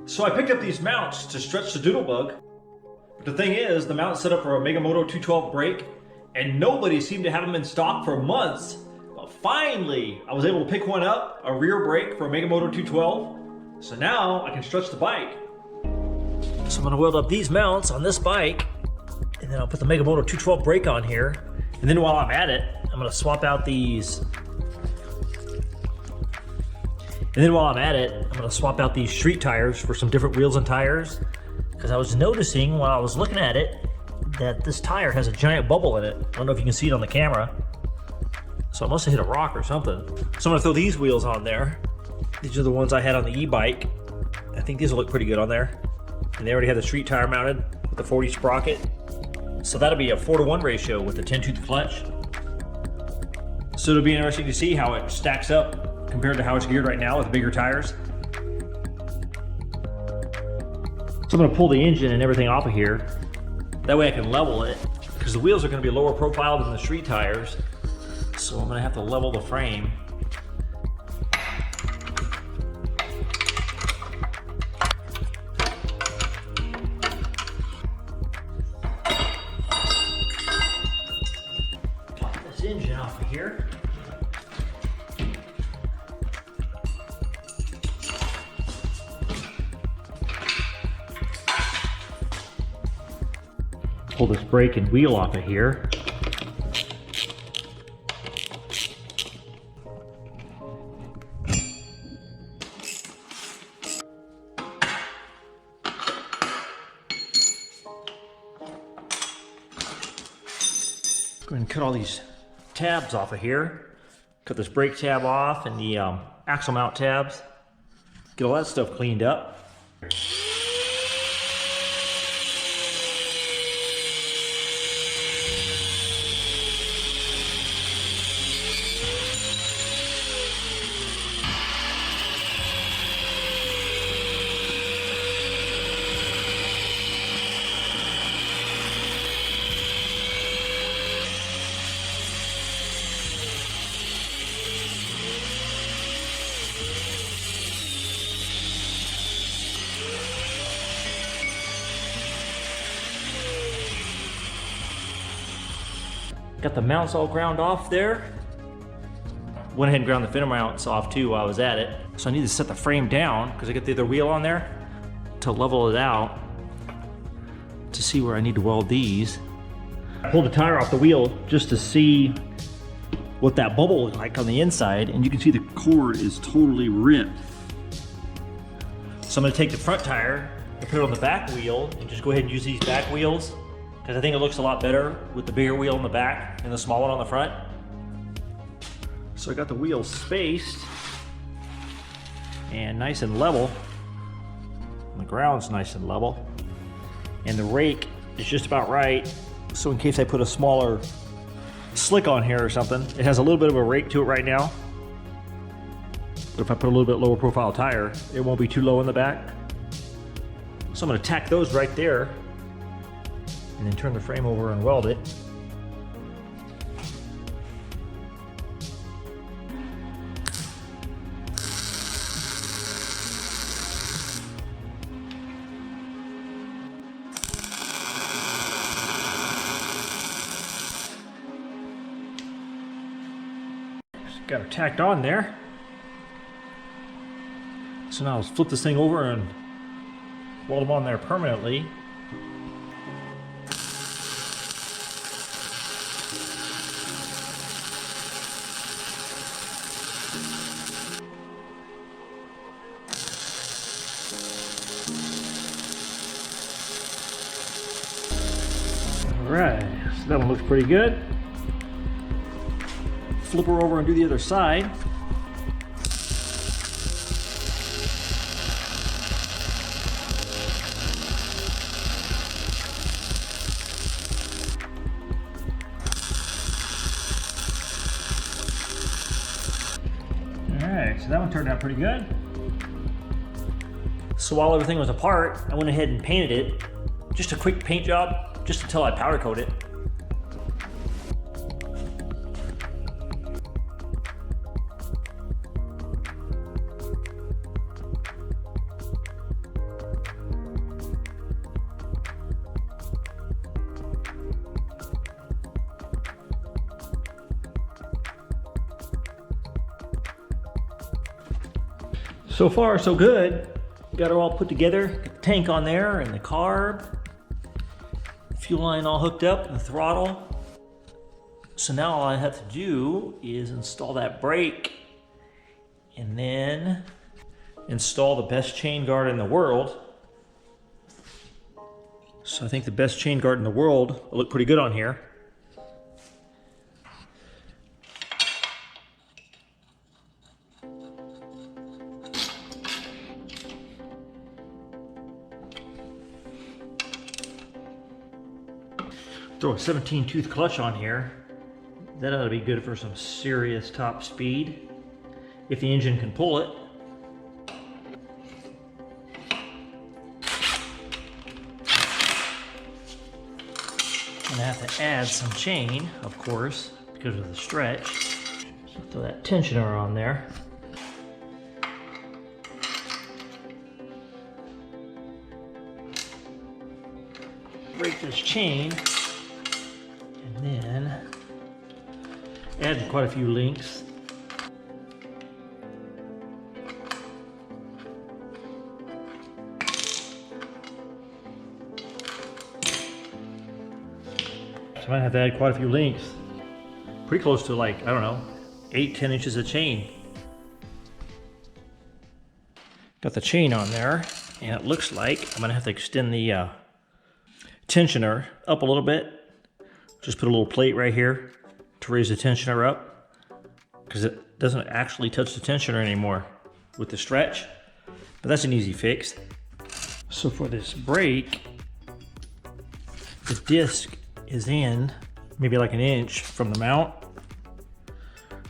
So I picked up these mounts to stretch the Doodlebug. But the thing is, the mount's set up for a Mega Moto 212 brake, and nobody seemed to have them in stock for months. But finally, I was able to pick one up, a rear brake for a Mega Moto 212. So now I can stretch the bike. So I'm gonna weld up these mounts on this bike, and then I'll put the Mega Moto 212 brake on here. And then while I'm at it, I'm gonna swap out these. And then while I'm at it, I'm gonna swap out these street tires for some different wheels and tires. Because I was noticing while I was looking at it that this tire has a giant bubble in it. I don't know if you can see it on the camera. So I must have hit a rock or something. So I'm gonna throw these wheels on there. These are the ones I had on the e-bike. I think these will look pretty good on there. And they already have the street tire mounted with the 40 sprocket. So that'll be a 4-to-1 ratio with the 10-tooth clutch. So it'll be interesting to see how it stacks up compared to how it's geared right now with bigger tires. So I'm gonna pull the engine and everything off of here. That way I can level it, because the wheels are gonna be lower profile than the street tires. So I'm gonna have to level the frame. Pop this engine off of here. Pull this brake and wheel off of here. Go ahead and cut all these tabs off of here. Cut this brake tab off and the axle mount tabs. Get all that stuff cleaned up. Got the mounts all ground off there. Went ahead and ground the fender mounts off too while I was at it. So I need to set the frame down because I got the other wheel on there to level it out to see where I need to weld these. I pulled the tire off the wheel just to see what that bubble is like on the inside, and you can see the cord is totally ripped. So I'm gonna take the front tire and put it on the back wheel and just go ahead and use these back wheels, because I think it looks a lot better with the bigger wheel in the back and the small one on the front. So I got the wheels spaced and nice and level. The ground's nice and level. And the rake is just about right. So in case I put a smaller slick on here or something, it has a little bit of a rake to it right now. But if I put a little bit lower profile tire, it won't be too low in the back. So I'm gonna tack those right there and then turn the frame over and weld it. Just got it tacked on there. So now let's flip this thing over and weld them on there permanently. Alright, so that one looks pretty good. Flip her over and do the other side. Alright, so that one turned out pretty good. So while everything was apart, I went ahead and painted it. Just a quick paint job, just until I powder coat it. So far, so good. Got it all put together. Got the tank on there and the carb. Fuel line all hooked up and the throttle. So now all I have to do is install that brake and then install the best chain guard in the world. So I think the best chain guard in the world will look pretty good on here. Throw a 17 tooth clutch on here. That ought to be good for some serious top speed, if the engine can pull it. I'm gonna have to add some chain, of course, because of the stretch. So throw that tensioner on there. Break this chain. And then add quite a few links. So I might have to add quite a few links. Pretty close to, like, I don't know, 8-10 inches of chain. Got the chain on there, and it looks like I'm gonna have to extend the tensioner up a little bit. Just put a little plate right here to raise the tensioner up, because it doesn't actually touch the tensioner anymore with the stretch, but that's an easy fix. So for this brake, the disc is in maybe like an inch from the mount.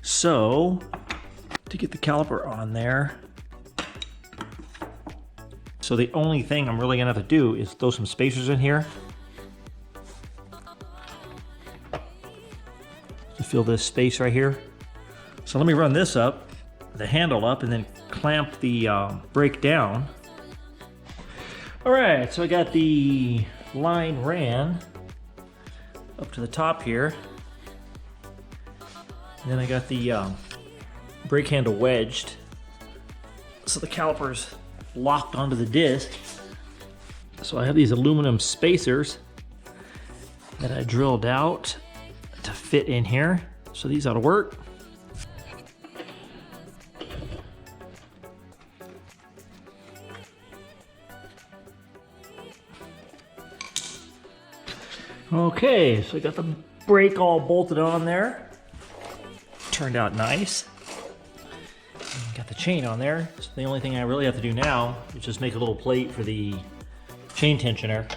So to get the caliper on there, so the only thing I'm really gonna have to do is throw some spacers in here to fill this space right here. So let me run this up, the handle up, and then clamp the brake down. All right, so I got the line ran up to the top here. And then I got the brake handle wedged, so the caliper's locked onto the disc. So I have these aluminum spacers that I drilled out to fit in here. So these ought to work. Okay, so I got the brake all bolted on there. Turned out nice. And got the chain on there. So the only thing I really have to do now is just make a little plate for the chain tensioner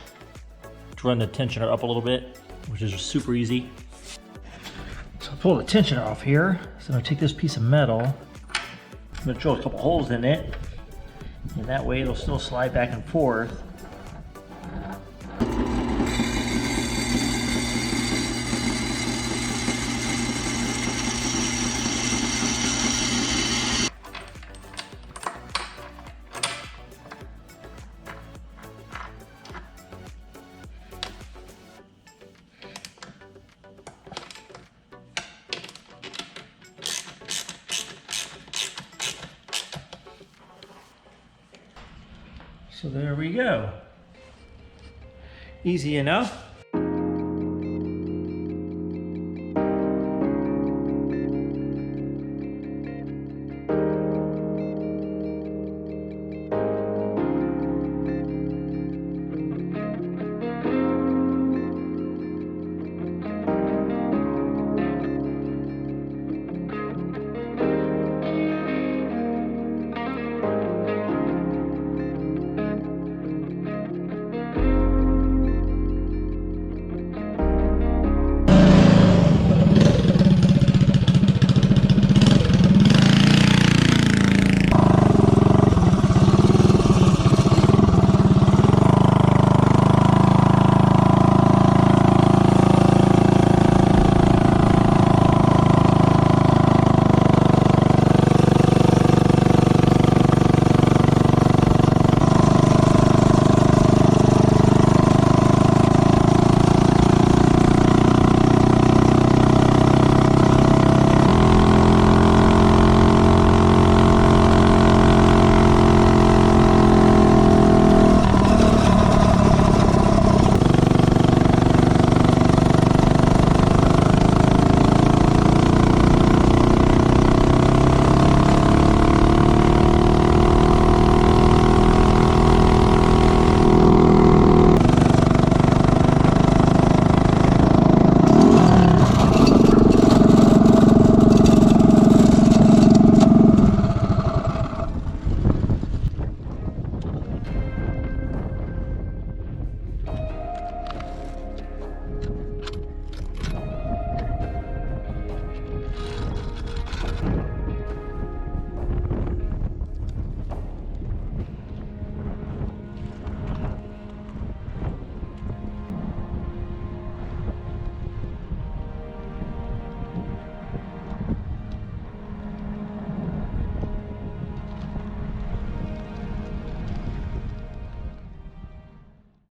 to run the tensioner up a little bit, which is super easy. So I'll pull the tensioner off here. So I'm gonna take this piece of metal, I'm gonna drill a couple holes in it, and that way it'll still slide back and forth. So there we go. Easy enough.